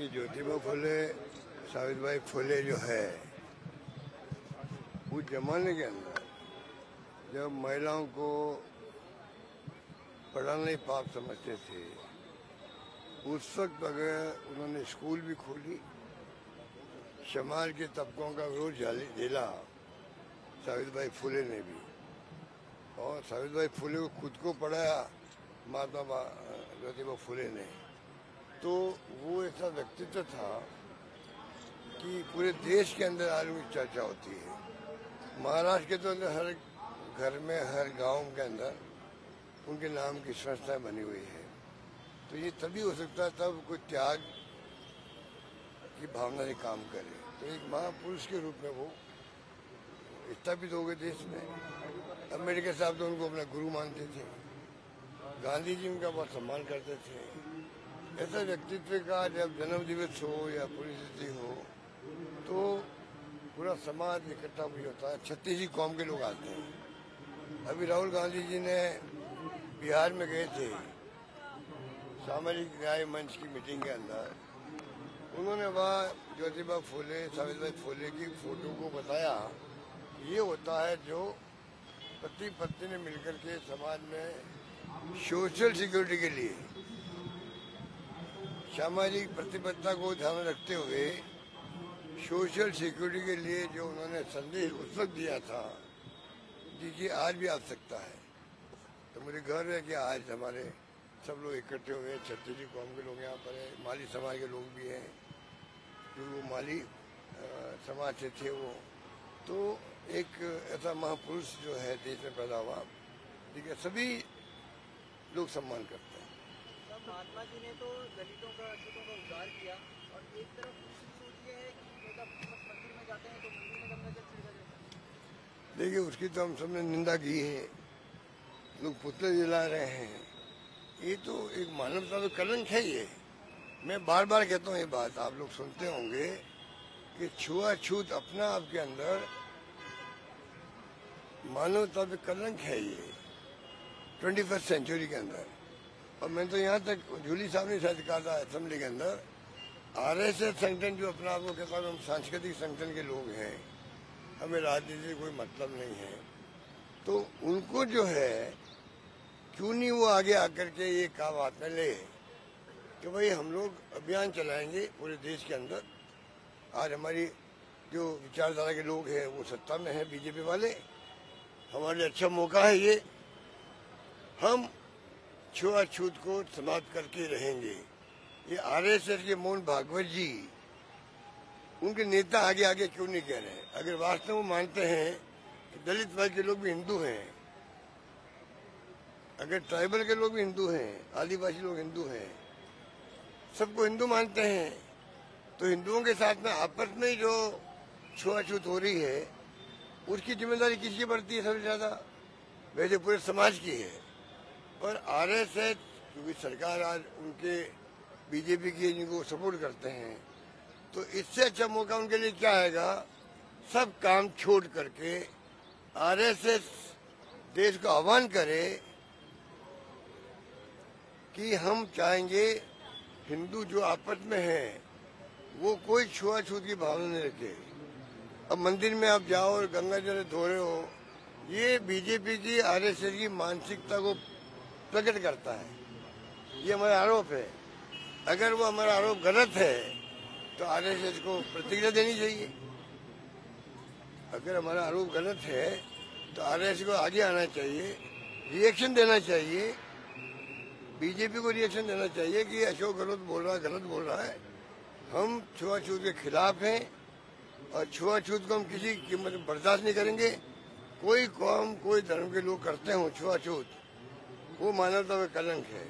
ज्योतिबा फुले सावित्रीबाई फुले जो है उस जमाने के अंदर जब महिलाओं को पढ़ाना ही पाप समझते थे, उस वक्त अगर उन्होंने स्कूल भी खोली, समाज के तबकों का विरोध झेला सावित्रीबाई फुले ने भी, और सावित्रीबाई फुले को खुद को पढ़ाया महात्मा ज्योतिबा फुले ने। तो वो ऐसा व्यक्तित्व था कि पूरे देश के अंदर आज उनकी चर्चा होती है। महाराष्ट्र के तो अंदर हर घर में, हर गांव के अंदर उनके नाम की संस्थाएं बनी हुई है। तो ये तभी हो सकता है तब कोई त्याग की भावना से काम करे। तो एक महापुरुष के रूप में वो स्थापित हो गए देश में। अम्बेडकर साहब तो उनको अपना गुरु मानते थे, गांधी जी उनका बहुत सम्मान करते थे। ऐसा व्यक्तित्व का जब जन्म दिवस हो या पुण्यतिथि हो तो पूरा समाज इकट्ठा भी होता है। 36 कौम के लोग आते हैं। अभी राहुल गांधी जी ने बिहार में गए थे सामाजिक न्याय मंच की मीटिंग के अंदर, उन्होंने वहाँ ज्योतिबा फुले सावित्रीबाई फुले की फोटो को बताया ये होता है जो पति पत्नी ने मिलकर के समाज में सोशल सिक्योरिटी के लिए, सामाजिक प्रतिबद्धता को ध्यान में रखते हुए सोशल सिक्योरिटी के लिए जो उन्होंने संदेश उस वक्त दिया था जिसकी आज भी आवश्यकता है। तो मुझे गर्व है कि आज हमारे सब लोग इकट्ठे हुए, 36 कौम के लोग यहाँ पर हैं, माली समाज के लोग भी हैं, जो वो माली समाज से थे वो। तो एक ऐसा महापुरुष जो है देश में पैदा हुआ, ठीक है, सभी लोग सम्मान करते हैं। महात्मा जी ने तो दलितों का, अछूतों का उद्धार किया, और एक तरफ दूसरी सोच ये है कि मंदिर में जाते हैं तो मंदिर में गंगा जल छिड़का जाता है। देखिए, उसकी तो हम सबने निंदा की है, लोग पुतले जला रहे हैं, ये तो एक मानवता तो कलंक है। ये मैं बार बार कहता हूँ ये बात, आप लोग सुनते होंगे कि छुआछूत अपना आपके अंदर मानवता पे कलंक है ये 21st सेंचुरी के अंदर। और मैं तो यहाँ तक जूली साहब ने शायद कहा था असेंबली के अंदर, RSS संगठन जो अपना आपको कहता है हम सांस्कृतिक संगठन के लोग हैं, हमें राजनीति से कोई मतलब नहीं है, तो उनको जो है क्यों नहीं वो आगे आकर के ये काम हाथ में ले कि भाई हम लोग अभियान चलाएंगे पूरे देश के अंदर। आज हमारी जो विचारधारा के लोग हैं वो सत्ता में हैं, बीजेपी वाले, हमारे लिए अच्छा मौका है ये, हम छुआछूत को समाप्त करके रहेंगे। ये RSS के मोहन भागवत जी, उनके नेता आगे आगे क्यों नहीं कह रहे हैं? अगर वास्तव में मानते हैं कि दलित वर्ग के लोग भी हिंदू हैं, अगर ट्राइबल के लोग भी हिंदू हैं, आदिवासी लोग हिंदू हैं, सबको हिंदू मानते हैं, तो हिंदुओं के साथ में आपस में जो छुआछूत हो रही है उसकी जिम्मेदारी किसकी पड़ती है? सबसे ज्यादा वैसे पूरे समाज की है। और RSS क्योंकि सरकार आज उनके बीजेपी की जिनको सपोर्ट करते हैं, तो इससे अच्छा मौका उनके लिए क्या आएगा? सब काम छोड़ करके RSS देश को आह्वान करे कि हम चाहेंगे हिंदू जो आपस में हैं वो कोई छुआछूत की भावना नहीं रखे। अब मंदिर में आप जाओ और गंगा जल धो रहे हो, ये बीजेपी की RSS की मानसिकता को प्रकट करता है। ये हमारा आरोप है। अगर वो हमारा आरोप गलत है तो RSS को प्रतिक्रिया देनी चाहिए। अगर हमारा आरोप गलत है तो RSS को आगे आना चाहिए, रिएक्शन देना चाहिए, बीजेपी को रिएक्शन देना चाहिए कि अशोक गलत बोल रहा है, हम छुआछूत के खिलाफ हैं और छुआछूत को हम किसी कीमत में बर्दाश्त नहीं करेंगे। कोई कौम, कोई धर्म के लोग करते हो छुआछूत, वो मानवता में कलंक है।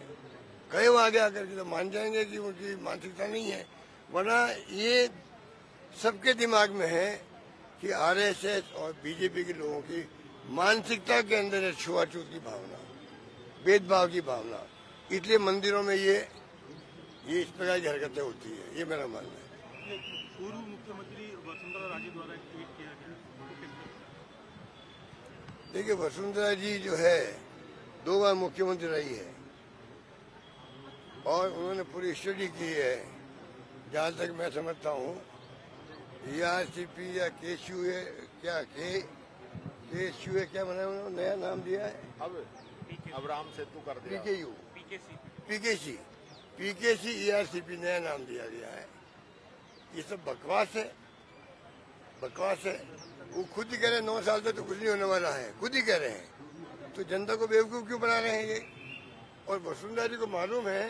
कई वो आगे आकर के तो मान जाएंगे कि उनकी मानसिकता नहीं है, वरना ये सबके दिमाग में है कि RSS और बीजेपी के लोगों की मानसिकता के अंदर है छुआछूत की भावना, भेदभाव की भावना, इसलिए मंदिरों में ये इस प्रकार की हरकतें होती है। ये मेरा मानना है। पूर्व मुख्यमंत्री वसुंधरा राजे द्वारा एक ट्वीट किया गया। देखिए, वसुंधरा जी जो है 2 बार मुख्यमंत्री रही है और उन्होंने पूरी स्टडी की है जहाँ तक मैं समझता हूँ ERCP या KCUA क्या KCUA क्या बना उन्होंने नया नाम दिया है अब राम सेतु कर दिया। PKU PKC ERCP नया नाम दिया गया है। ये सब बकवास है वो खुद ही कह रहे हैं 9 साल तक तो कुछ नहीं होने वाला है, खुद ही कह रहे हैं, तो जनता को बेवकूफ क्यों बना रहे हैं ये। और वसुंधरा जी को मालूम है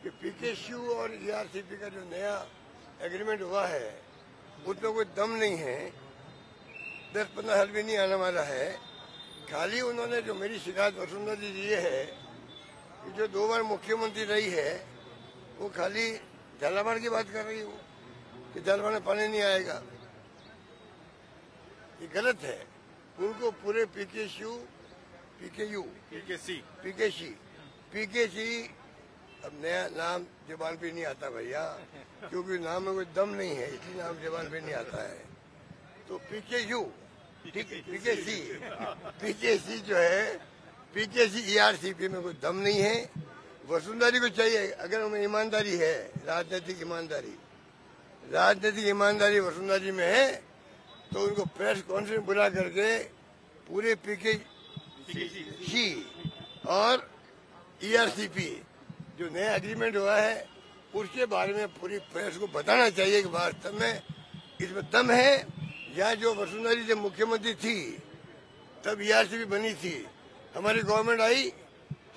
कि PKCU और ERCP का जो नया एग्रीमेंट हुआ है उसमें कोई दम नहीं है, 10-15 साल भी नहीं आने वाला है। खाली उन्होंने जो मेरी शिकायत वसुंधरा जी ये है कि जो 2 बार मुख्यमंत्री रही है वो खाली झालावाड़ की बात कर रही है कि झालावाड़ में पानी नहीं आएगा। ये गलत है। उनको पूरे PKC अब नया नाम जबान पे नहीं आता भैया, क्योंकि नाम में कोई दम नहीं है इसलिए नाम जबान पे नहीं आता है। तो PKC जो है PKC ERCP में कोई दम नहीं है। वसुंधरा जी को चाहिए, अगर उनमें ईमानदारी है, राजनीतिक ईमानदारी वसुंधरा जी में है तो उनको प्रेस कॉन्फ्रेंस बुला करके पूरे PKC और ERCP जो नया एग्रीमेंट हुआ है उसके बारे में पूरी प्रेस को बताना चाहिए कि वास्तव में इसमें दम है, या जो वसुंधरा जी जब मुख्यमंत्री थी तब ERCP बनी थी, हमारी गवर्नमेंट आई,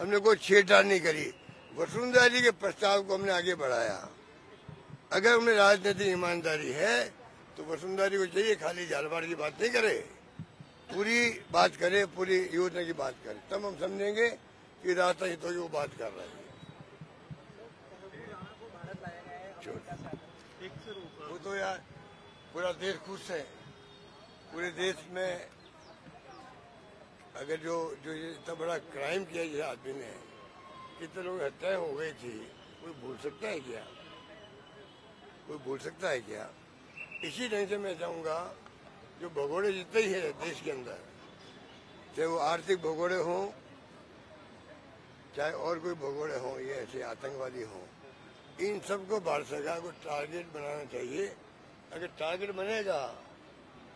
हमने कोई छेड़छाड़ नहीं करी, वसुंधरा जी के प्रस्ताव को हमने आगे बढ़ाया। अगर उनमें राजनीतिक ईमानदारी है तो वसुंधरा जी को चाहिए खाली झालावाड़ की बात नहीं करे, पूरी बात करे, पूरी योजना की बात करे, तब हम समझेंगे कि रास्ता हितों की वो बात कर रहे हैं। वो तो यार पूरा देश खुश है, पूरे देश में अगर जो ये इतना बड़ा क्राइम किया जिस आदमी ने, कितने लोग हत्याएं हो गई थी, कोई भूल सकता है क्या? इसी ढंग से मैं चाहूँगा जो भगोड़े जितने ही है देश के अंदर, चाहे वो आर्थिक भगोड़े हों चाहे और कोई भगोड़े हों, ये ऐसे आतंकवादी हों, इन सबको भारत सरकार को टारगेट बनाना चाहिए। अगर टारगेट बनेगा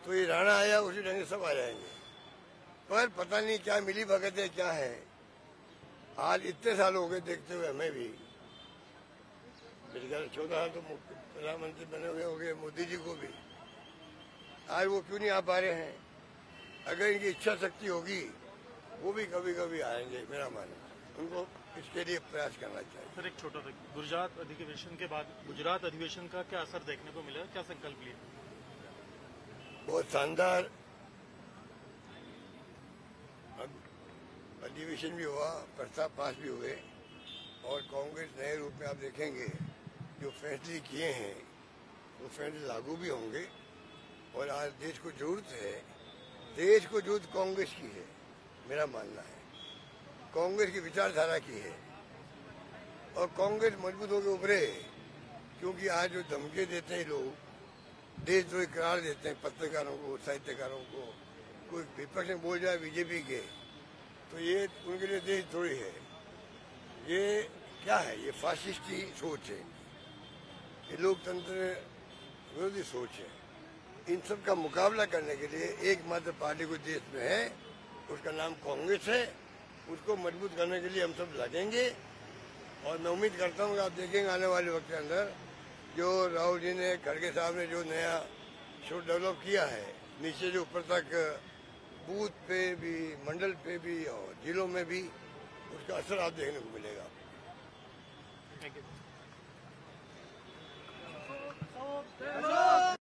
तो ये राणा आया उसी ढंग से सब आ जाएंगे, पर पता नहीं क्या मिली भगत है क्या है। आज इतने साल हो गए देखते हुए हमें भी, मेरे ख्याल 14 साल तो प्रधानमंत्री बने हुए हो गए मोदी जी को भी, आज वो क्यों नहीं आ पा रहे हैं। अगर इनकी इच्छा शक्ति होगी वो भी कभी कभी आएंगे, मेरा मानना, उनको इसके लिए प्रयास करना चाहिए। सर एक छोटा सा, गुजरात अधिवेशन के बाद गुजरात अधिवेशन का क्या असर देखने को मिला, क्या संकल्प लिए? बहुत शानदार अधिवेशन भी हुआ, प्रस्ताव पास भी हुए, और कांग्रेस नए रूप में आप देखेंगे जो फैसले किए हैं वो फैसले लागू भी होंगे। और आज देश को जरूरत कांग्रेस की है, मेरा मानना है, कांग्रेस की विचारधारा की है, और कांग्रेस मजबूत होकर उभरे। क्योंकि आज जो धमकी देते हैं लोग, देशद्रोही करार देते हैं पत्रकारों को, साहित्यकारों को, कोई विपक्ष में बोल जाए बीजेपी के, तो ये उनके लिए देशद्रोही है। ये क्या है? ये फासिस्टी सोच है, ये लोकतंत्र विरोधी सोच है। इन सब का मुकाबला करने के लिए एकमात्र पार्टी को देश में है, उसका नाम कांग्रेस है। उसको मजबूत करने के लिए हम सब लगेंगे, और मैं उम्मीद करता हूँ कि आप देखेंगे आने वाले वक्त के अंदर जो राहुल जी ने, खड़गे साहब ने जो नया शो डेवलप किया है, नीचे जो ऊपर तक बूथ पे भी, मंडल पे भी और जिलों में भी, उसका असर आप देखने को मिलेगा। Thank you.